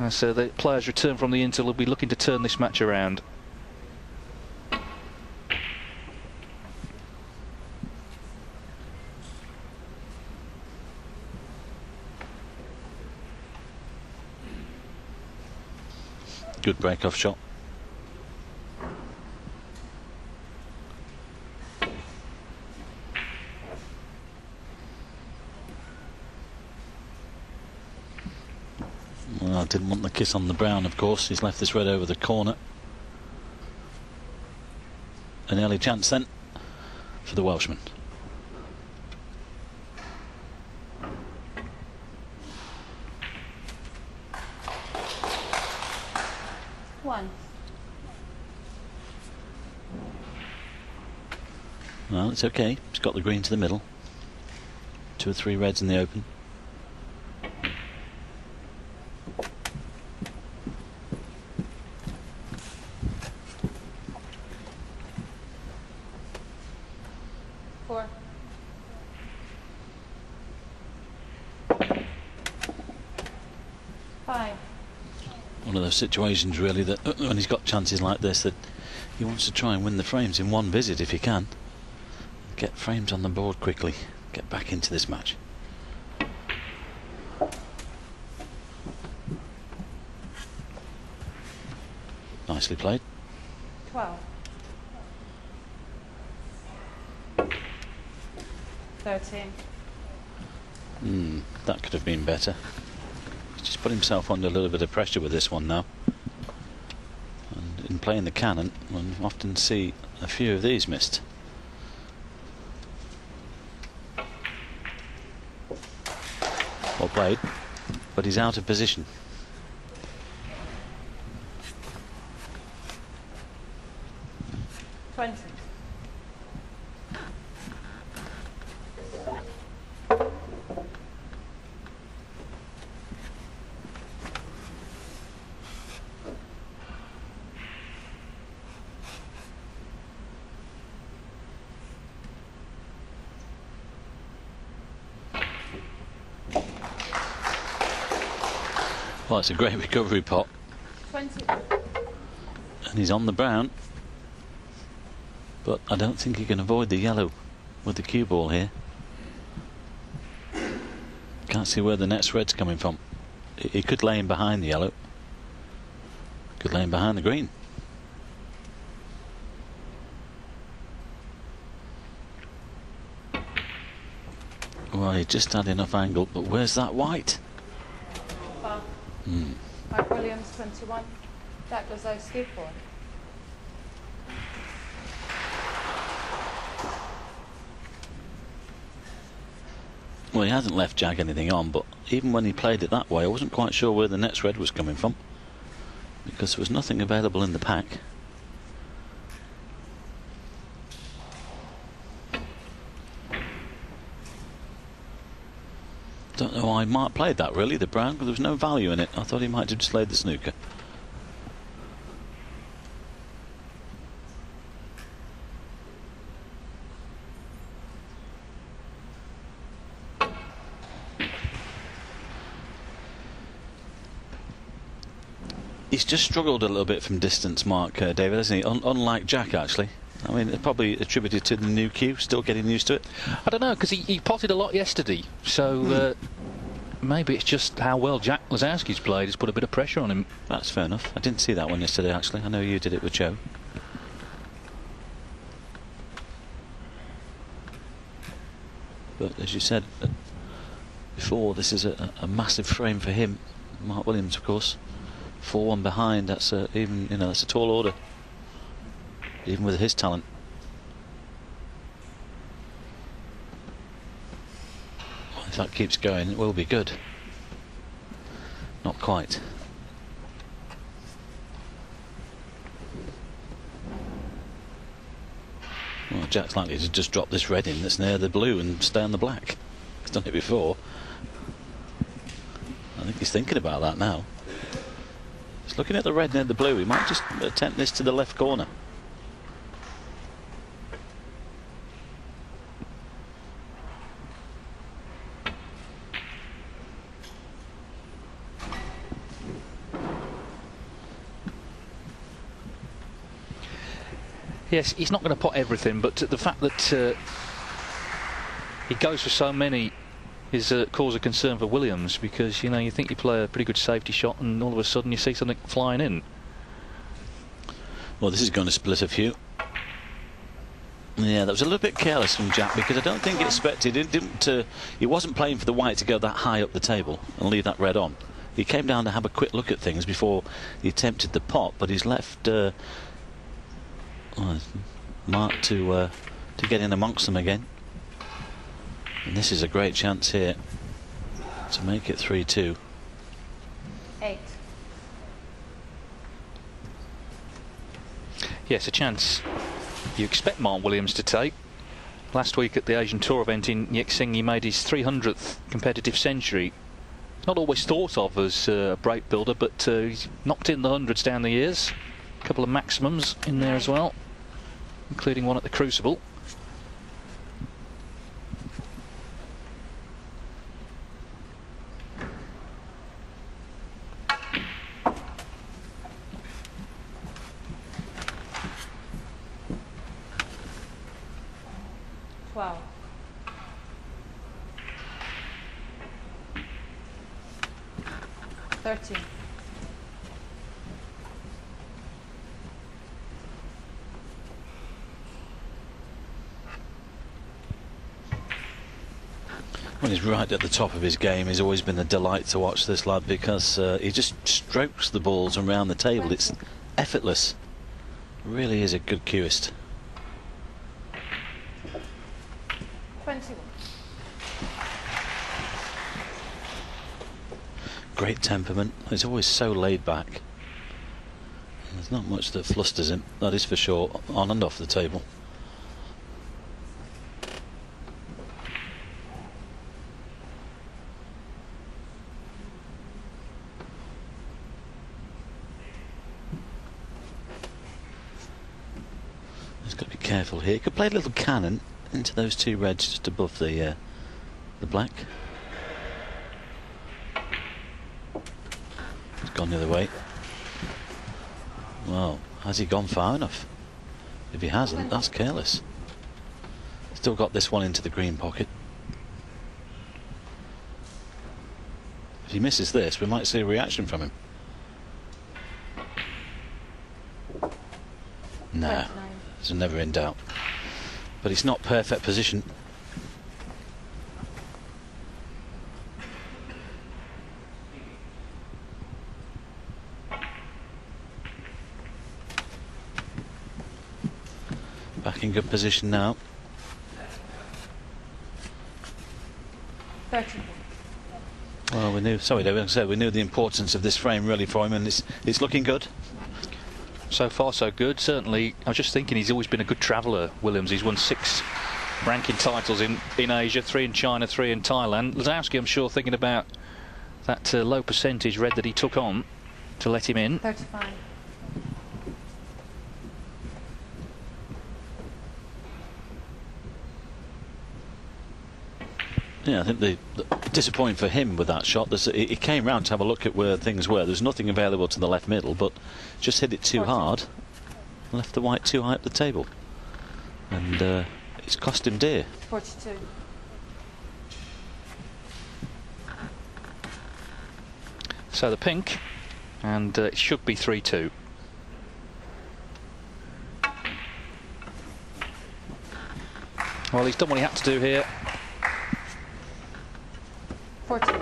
As the players return from the interval, will be looking to turn this match around. Good break-off shot. Well, I didn't want the kiss on the brown, of course. He's left this red over the corner. An early chance then for the Welshman. Well, it's okay. He's got the green to the middle. 2 or 3 reds in the open. Four. Five. One of those situations, really, that when he's got chances like this, that he wants to try and win the frames in one visit if he can. Get frames on the board quickly. Get back into this match. Nicely played. 12. 13. That could have been better. He's just put himself under a little bit of pressure with this one now. And in playing the cannon, one often see a few of these missed. Well played, but he's out of position. Well, it's a great recovery pot. 20. And he's on the brown. But I don't think he can avoid the yellow with the cue ball here. Can't see where the next red's coming from. He could lay in behind the yellow. Could lay in behind the green. Well, he just had enough angle, but where's that white? Mike Williams, 21. Jack Lisowski, 4. Well, he hasn't left Jack anything on, but even when he played it that way, I wasn't quite sure where the next red was coming from, because there was nothing available in the pack. Don't know why Mark played that, really, the brown, because there was no value in it. I thought he might have just played the snooker. He's just struggled a little bit from distance, Mark, David, hasn't he? Unlike Jack, actually. I mean, it's probably attributed to the new cue, still getting used to it. I don't know, because he potted a lot yesterday, so maybe it's just how well Jack Lisowski's played has put a bit of pressure on him. That's fair enough. I didn't see that one yesterday, actually. I know you did it with Joe. But as you said before, this is a massive frame for him. Mark Williams, of course. 4-1 behind. That's even, you know, that's a tall order, even with his talent. Well, if that keeps going, it will be good. Not quite. Well, Jack's likely to just drop this red in that's near the blue and stay on the black. He's done it before. I think he's thinking about that now. He's looking at the red near the blue. He might just attempt this to the left corner. Yes, he's not going to pot everything, but the fact that he goes for so many is cause of concern for Williams, because you think you play a pretty good safety shot and all of a sudden you see something flying in. Well, this is going to split a few. Yeah, that was a little bit careless from Jack, because I don't think he expected it. He wasn't playing for the white to go that high up the table and leave that red on. He came down to have a quick look at things before he attempted the pot, but he's left Mark to get in amongst them again. And this is a great chance here to make it 3-2. 8. Yes, a chance you expect Mark Williams to take. Last week at the Asian Tour event in Yixing, he made his 300th competitive century. Not always thought of as a break builder, but he's knocked in the hundreds down the years. A couple of maximums in there as well, including one at the Crucible. Wow. 13. When he's right at the top of his game, he's always been a delight to watch this lad, because he just strokes the balls around the table. It's effortless. Really is a good cueist. 21. Great temperament. He's always so laid back. There's not much that flusters him, that is for sure, on and off the table. He's got to be careful here. He could play a little cannon into those two reds just above the black. It's gone the other way. Well, has he gone far enough? If he hasn't, that's careless. Still got this one into the green pocket. If he misses this, we might see a reaction from him. No, it's never in doubt. But it's not perfect position. Back in good position now. 13. Well, we knew. Sorry, David. Like I said, we knew the importance of this frame really for him, and it's looking good. So far, so good. Certainly, I was just thinking he's always been a good traveller, Williams. He's won 6 ranking titles in Asia, 3 in China, 3 in Thailand. Lisowski, I'm sure, thinking about that low percentage red that he took on to let him in. 35. Yeah, I think the disappointing for him with that shot is that he came round to have a look at where things were. There's nothing available to the left middle, but just hit it too hard, left the white too high up the table, and it's cost him dear. 42. So the pink, and it should be 3-2. Well, he's done what he had to do here. 48.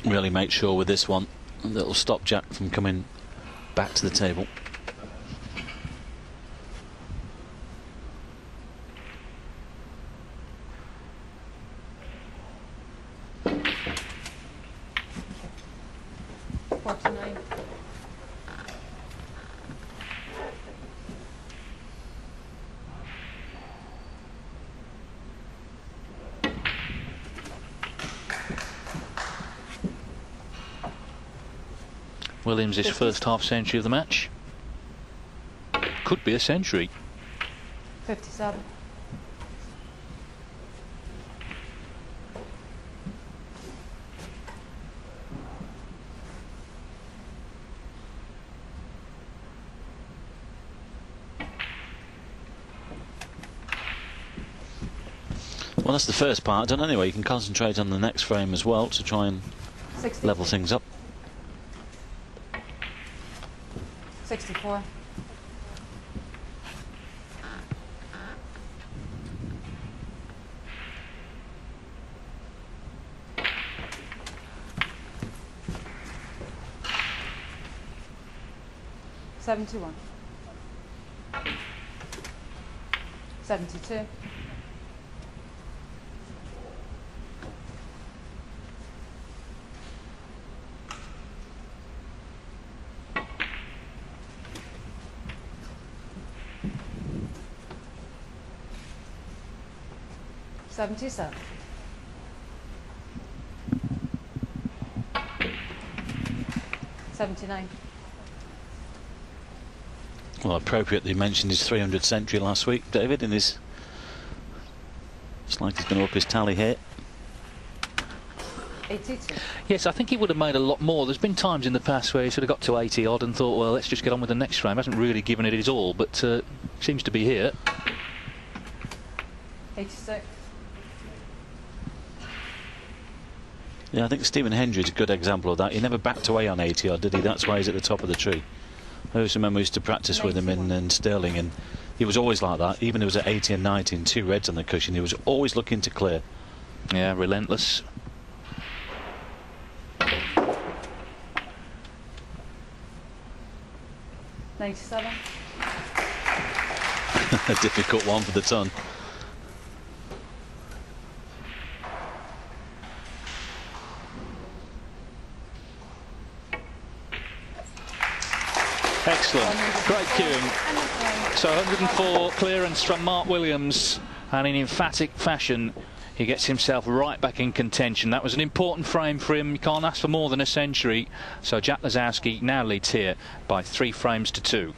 Really make sure with this one that will stop Jack from coming back to the table. Williams' his first half century of the match. Could be a century. 57. Well, that's the first part done anyway. You can concentrate on the next frame as well to try and 60. level things up. 64. $71. 72. 77. 79. Well, appropriate that you mentioned his 300th century last week, David, in his... It's like he's going to up his tally here. 82. Yes, I think he would have made a lot more. There's been times in the past where he sort of got to 80 odd and thought, well, let's just get on with the next frame. Hasn't really given it his all, but seems to be here. 86. Yeah, I think Stephen Hendry's a good example of that. He never backed away on 80 odd, did he? That's why he's at the top of the tree. I always remember we used to practice with him in Stirling, and he was always like that. Even if it was at 80 and 90 and 2 reds on the cushion, he was always looking to clear. Yeah, relentless. $97. A difficult one for the ton. Excellent. Great cueing. So 104 clearance from Mark Williams, and in emphatic fashion he gets himself right back in contention. That was an important frame for him. You can't ask for more than a century. So Jack Lisowski now leads here by 3 frames to 2.